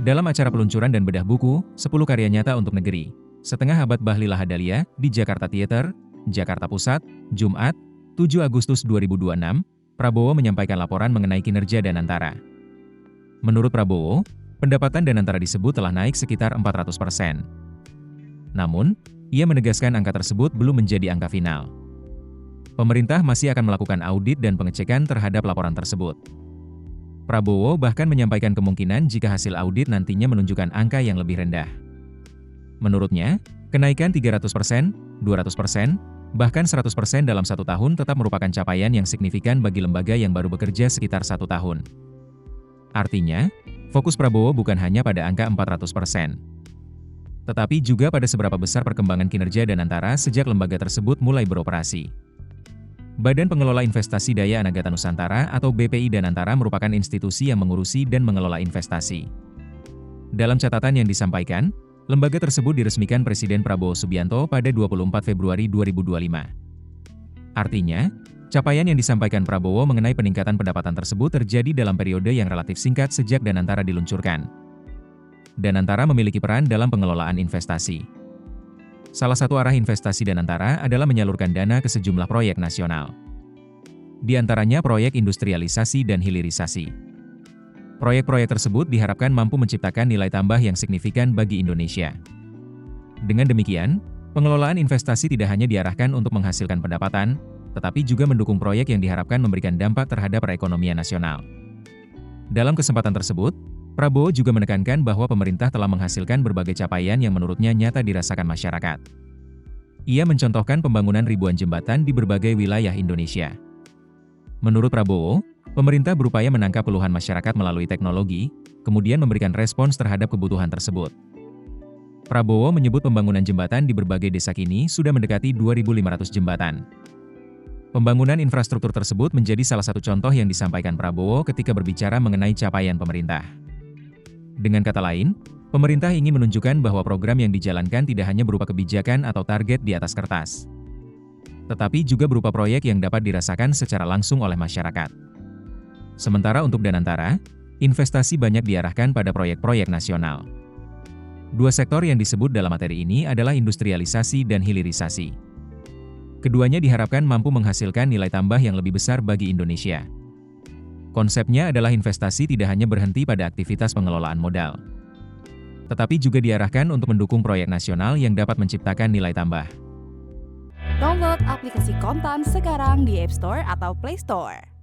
Dalam acara peluncuran dan bedah buku, 10 karya nyata untuk negeri. Setengah abad Bahlil Lahadalia, di Jakarta Theater, Jakarta Pusat, Jumat, 7 Agustus 2026, Prabowo menyampaikan laporan mengenai kinerja Danantara. Menurut Prabowo, pendapatan Danantara disebut telah naik sekitar 400%. Namun, ia menegaskan angka tersebut belum menjadi angka final. Pemerintah masih akan melakukan audit dan pengecekan terhadap laporan tersebut. Prabowo bahkan menyampaikan kemungkinan jika hasil audit nantinya menunjukkan angka yang lebih rendah. Menurutnya, kenaikan 300%, 200%, bahkan 100% dalam satu tahun tetap merupakan capaian yang signifikan bagi lembaga yang baru bekerja sekitar satu tahun. Artinya, fokus Prabowo bukan hanya pada angka 400%, tetapi juga pada seberapa besar perkembangan kinerja Danantara sejak lembaga tersebut mulai beroperasi. Badan Pengelola Investasi Daya Anagata Nusantara atau BPI Danantara merupakan institusi yang mengurusi dan mengelola investasi. Dalam catatan yang disampaikan, lembaga tersebut diresmikan Presiden Prabowo Subianto pada 24 Februari 2025. Artinya, capaian yang disampaikan Prabowo mengenai peningkatan pendapatan tersebut terjadi dalam periode yang relatif singkat sejak Danantara diluncurkan. Danantara memiliki peran dalam pengelolaan investasi. Salah satu arah investasi Danantara adalah menyalurkan dana ke sejumlah proyek nasional. Di antaranya proyek industrialisasi dan hilirisasi. Proyek-proyek tersebut diharapkan mampu menciptakan nilai tambah yang signifikan bagi Indonesia. Dengan demikian, pengelolaan investasi tidak hanya diarahkan untuk menghasilkan pendapatan, tetapi juga mendukung proyek yang diharapkan memberikan dampak terhadap perekonomian nasional. Dalam kesempatan tersebut, Prabowo juga menekankan bahwa pemerintah telah menghasilkan berbagai capaian yang menurutnya nyata dirasakan masyarakat. Ia mencontohkan pembangunan ribuan jembatan di berbagai wilayah Indonesia. Menurut Prabowo, pemerintah berupaya menangkap keluhan masyarakat melalui teknologi, kemudian memberikan respons terhadap kebutuhan tersebut. Prabowo menyebut pembangunan jembatan di berbagai desa kini sudah mendekati 2.500 jembatan. Pembangunan infrastruktur tersebut menjadi salah satu contoh yang disampaikan Prabowo ketika berbicara mengenai capaian pemerintah. Dengan kata lain, pemerintah ingin menunjukkan bahwa program yang dijalankan tidak hanya berupa kebijakan atau target di atas kertas, tetapi juga berupa proyek yang dapat dirasakan secara langsung oleh masyarakat. Sementara untuk Danantara, investasi banyak diarahkan pada proyek-proyek nasional. Dua sektor yang disebut dalam materi ini adalah industrialisasi dan hilirisasi. Keduanya diharapkan mampu menghasilkan nilai tambah yang lebih besar bagi Indonesia. Konsepnya adalah investasi tidak hanya berhenti pada aktivitas pengelolaan modal, tetapi juga diarahkan untuk mendukung proyek nasional yang dapat menciptakan nilai tambah. Download aplikasi Kontan sekarang di App Store atau Play Store.